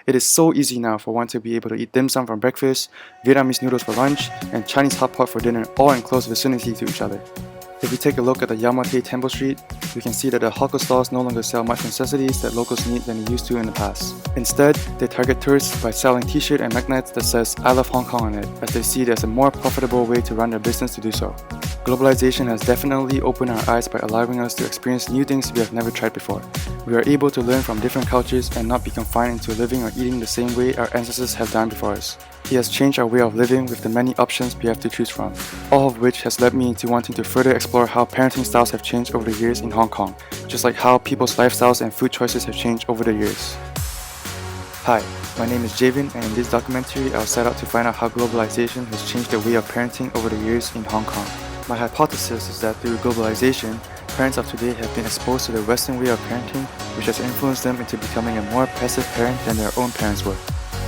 It is so easy now for one to be able to eat dim sum for breakfast, Vietnamese noodles for lunch, and Chinese hot pot for dinner, all in close vicinity to each other. If we take a look at the Yamate Temple Street, we can see that the hawker stalls no longer sell much necessities that locals need than they used to in the past. Instead, they target tourists by selling t-shirt and magnets that says "I love Hong Kong" on it, as they see it as a more profitable way to run their business to do so. Globalization has definitely opened our eyes by allowing us to experience new things we have never tried before. We are able to learn from different cultures and not be confined into living or eating the same way our ancestors have done before us. He has changed our way of living with the many options we have to choose from, all of which has led me into wanting to further explore how parenting styles have changed over the years in Hong Kong, just like how people's lifestyles and food choices have changed over the years. Hi, my name is Javin, and in this documentary I'll set out to find out how globalization has changed the way of parenting over the years in Hong Kong. My hypothesis is that through globalization, parents of today have been exposed to the Western way of parenting, which has influenced them into becoming a more passive parent than their own parents were.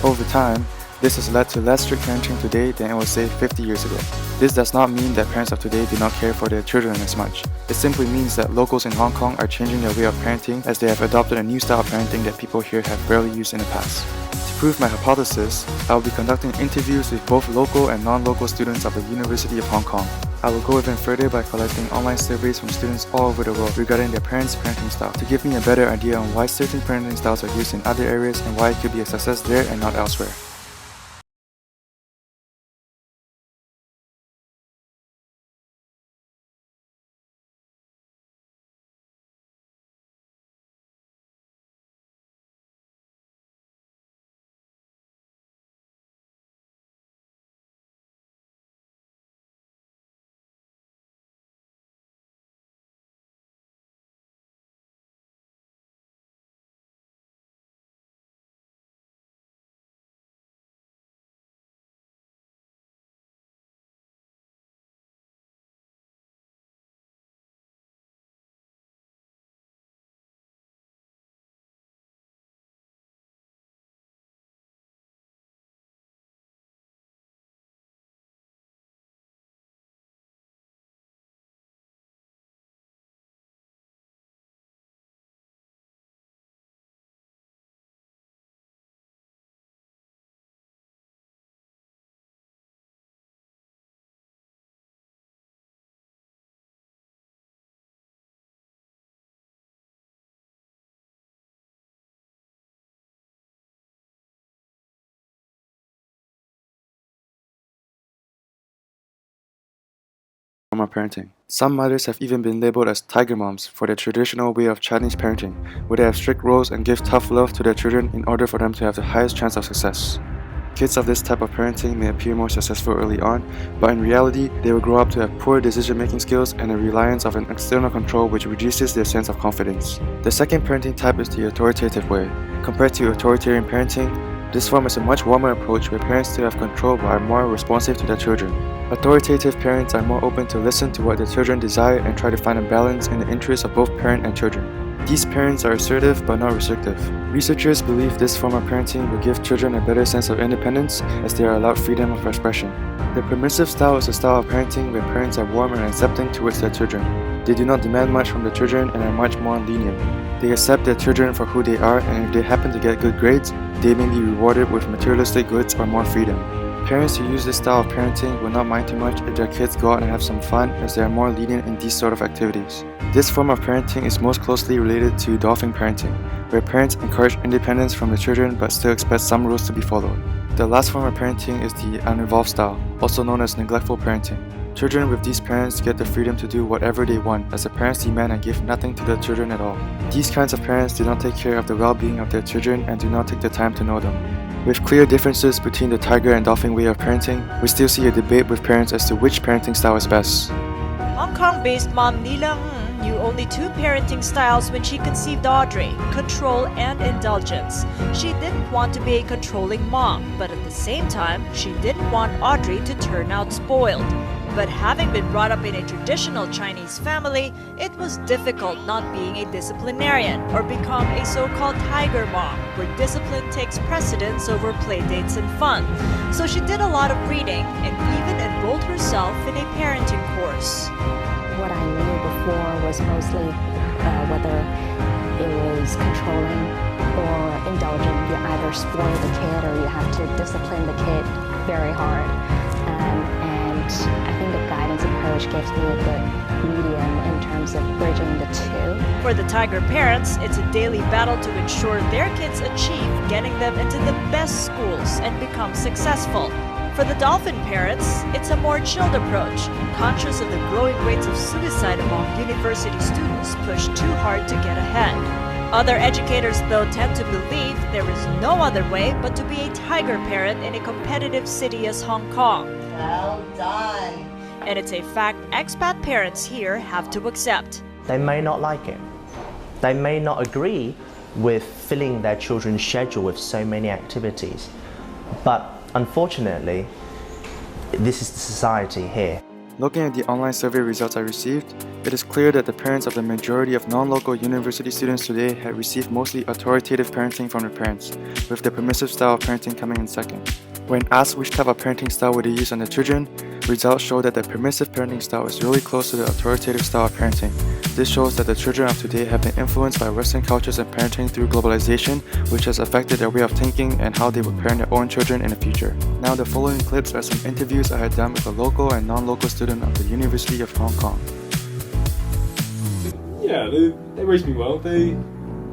Over time, this has led to less strict parenting today than it was, say, 50 years ago. This does not mean that parents of today do not care for their children as much. It simply means that locals in Hong Kong are changing their way of parenting as they have adopted a new style of parenting that people here have barely used in the past. To prove my hypothesis, I will be conducting interviews with both local and non-local students of the University of Hong Kong. I will go even further by collecting online surveys from students all over the world regarding their parents' parenting style to give me a better idea on why certain parenting styles are used in other areas and why it could be a success there and not elsewhere. Form of parenting. Some mothers have even been labeled as tiger moms for their traditional way of Chinese parenting, where they have strict rules and give tough love to their children in order for them to have the highest chance of success. Kids of this type of parenting may appear more successful early on, but in reality, they will grow up to have poor decision-making skills and a reliance of an external control which reduces their sense of confidence. The second parenting type is the authoritative way. Compared to authoritarian parenting, this form is a much warmer approach where parents still have control but are more responsive to their children. Authoritative parents are more open to listen to what their children desire and try to find a balance in the interests of both parent and children. These parents are assertive but not restrictive. Researchers believe this form of parenting will give children a better sense of independence as they are allowed freedom of expression. The permissive style is a style of parenting where parents are warm and accepting towards their children. They do not demand much from their children and are much more lenient. They accept their children for who they are, and if they happen to get good grades, they may be rewarded with materialistic goods or more freedom. Parents who use this style of parenting will not mind too much if their kids go out and have some fun, as they are more lenient in these sort of activities. This form of parenting is most closely related to dolphin parenting, where parents encourage independence from the children but still expect some rules to be followed. The last form of parenting is the Uninvolved Style, also known as neglectful parenting. Children with these parents get the freedom to do whatever they want, as the parents demand and give nothing to the children at all. These kinds of parents do not take care of the well-being of their children and do not take the time to know them. With clear differences between the tiger and dolphin way of parenting, we still see a debate with parents as to which parenting style is best. Hong Kong-based mom Nila knew only two parenting styles when she conceived Audrey: control and indulgence. She didn't want to be a controlling mom, but at the same time, she didn't want Audrey to turn out spoiled. But having been brought up in a traditional Chinese family, it was difficult not being a disciplinarian or become a so-called tiger mom, where discipline takes precedence over playdates and fun. So she did a lot of reading and even enrolled herself in a parenting course. What I knew before was mostly whether it was controlling or indulgent. you either spoil the kid or you have to discipline the kid very hard. And I think the guidance approach gives me a good medium in terms of bridging the two. For the tiger parents, it's a daily battle to ensure their kids achieve getting them into the best schools and become successful. For the dolphin parents, it's a more chilled approach, conscious of the growing rates of suicide among university students pushed too hard to get ahead. Other educators, though, tend to believe there is no other way but to be a tiger parent in a competitive city as Hong Kong. Well done. And it's a fact expat parents here have to accept. They may not like it. They may not agree with filling their children's schedule with so many activities. But unfortunately, this is the society here. Looking at the online survey results I received, it is clear that the parents of the majority of non-local university students today have received mostly authoritative parenting from their parents, with the permissive style of parenting coming in second. When asked which type of parenting style would they use on their children, results show that the permissive parenting style is really close to the authoritative style of parenting. This shows that the children of today have been influenced by Western cultures and parenting through globalization, which has affected their way of thinking and how they would parent their own children in the future. Now the following clips are some interviews I had done with a local and non-local student of the University of Hong Kong. Yeah, they raised me well. They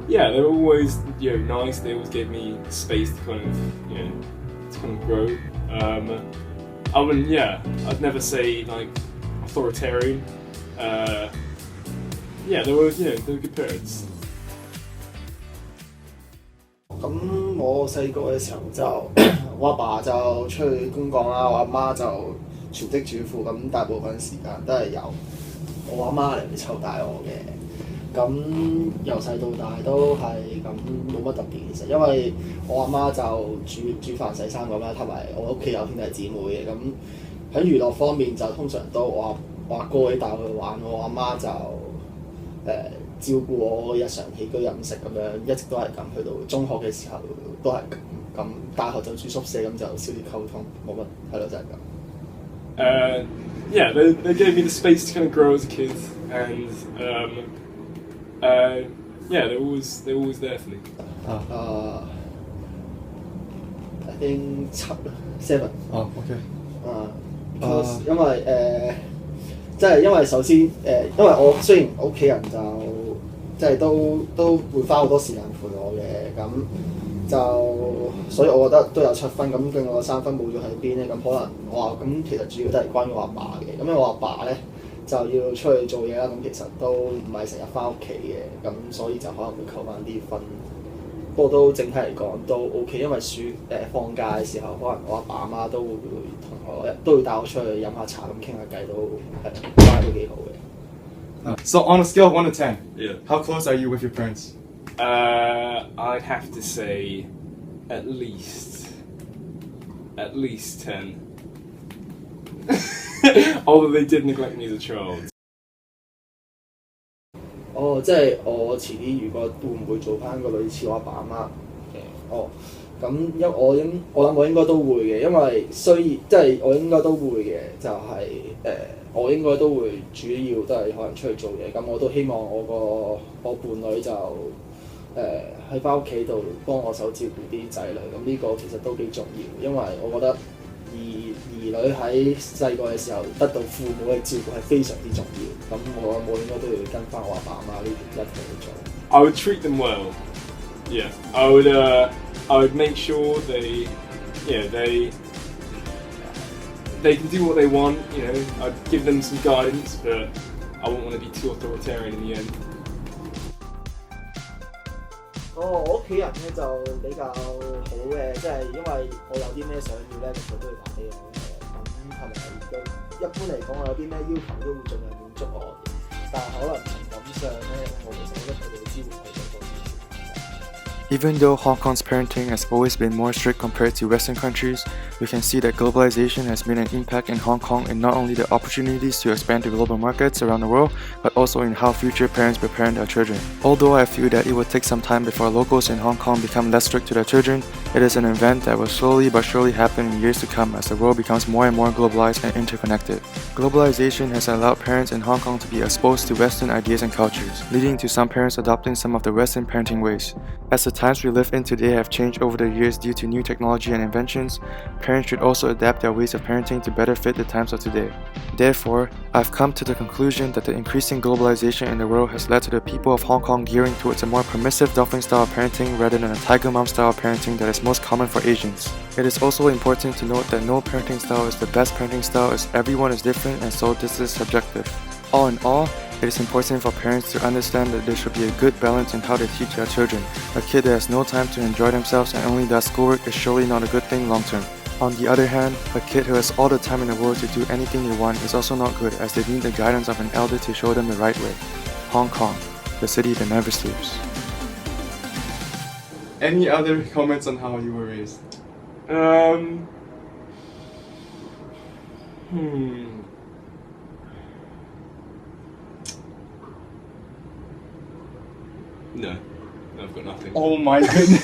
were always nice. They always gave me space to kind of grow. I wouldn't. I'd never say like authoritarian. They were good parents. 咁我細個嘅時候就我阿爸就出去公幹啦，我阿媽就全職主婦，咁大部分時間都係由我阿媽嚟湊大我嘅。咁由細到大都係咁冇乜特別其實，因為我阿媽就煮飯洗衫咁啦，同埋我屋企有兄弟姊妹嘅。咁喺娛樂方面就通常都我阿哥帶我去玩，我阿媽就照顧我日常起居飲食咁樣，一直都係咁。去到中學嘅時候都係咁，大學就住宿舍咁就少啲溝通，冇乜係咯，就係咁。They gave me the space to kind of grow as a kid, and they're always there for me. I think 7. Okay. Because 因為即係因為首先因為我雖然屋企人就即係都會花好多時間陪我嘅，咁就所以我覺得都有7分，咁另外3分冇咗喺邊咧？咁可能我話咁其實主要都係關於我阿爸嘅，咁因為我阿爸咧就要出去做嘢啦，咁其實都唔係成日翻屋企嘅，咁所以就可能會扣翻啲分。不過都整體嚟講都 OK， 因為放假嘅時候，可能我阿爸阿媽都會同我都會帶我出去飲下茶咁傾下偈，都關係都幾好嘅。So on a scale of 1 to 10, Yeah. how close are you with your parents? I'd have to say at least 10. Although they did neglect me as a child. 即係我遲啲如果會唔會做翻個類似我阿爸阿媽嘅？咁我諗我應該都會嘅，因為雖然即係我應該都會嘅，就係我應該都會主要都係可能出去做嘢，咁我都希望我伴侶就喺翻屋企度幫我手照顧啲仔女，咁呢個其實都幾重要，因為我覺得兒女喺細個嘅時候得到父母嘅照顧係非常之重要，咁我應該都要跟翻我阿爸阿媽呢邊一齊去做。I would treat them well. Yeah, I would make sure they can do what they want. I'd give them some guidance, but I wouldn't want to be too authoritarian in the end. 我屋企人咧就比較好嘅，即係因為我有啲咩想要咧，佢都會打俾我嘅。咁同埋一般嚟講，我有啲咩要求都會盡量滿足我。但係可能情感上咧，我其實覺得佢哋嘅支援係多啲。Even though Hong Kong's parenting has always been more strict compared to Western countries, we can see that globalization has made an impact in Hong Kong in not only the opportunities to expand to global markets around the world, but also in how future parents will parent their children. Although I feel that it will take some time before locals in Hong Kong become less strict to their children, it is an event that will slowly but surely happen in years to come as the world becomes more and more globalized and interconnected. Globalization has allowed parents in Hong Kong to be exposed to Western ideas and cultures, leading to some parents adopting some of the Western parenting ways. As a times we live in today have changed over the years due to new technology and inventions, parents should also adapt their ways of parenting to better fit the times of today. Therefore, I've come to the conclusion that the increasing globalization in the world has led to the people of Hong Kong gearing towards a more permissive dolphin style of parenting rather than a tiger mom style of parenting that is most common for Asians. It is also important to note that no parenting style is the best parenting style, as everyone is different and so this is subjective. All in all, it is important for parents to understand that there should be a good balance in how they teach their children. A kid that has no time to enjoy themselves and only does schoolwork is surely not a good thing long term. On the other hand, a kid who has all the time in the world to do anything they want is also not good, as they need the guidance of an elder to show them the right way. Hong Kong, the city that never sleeps. Any other comments on how you were raised? No, I've got nothing. Oh my goodness.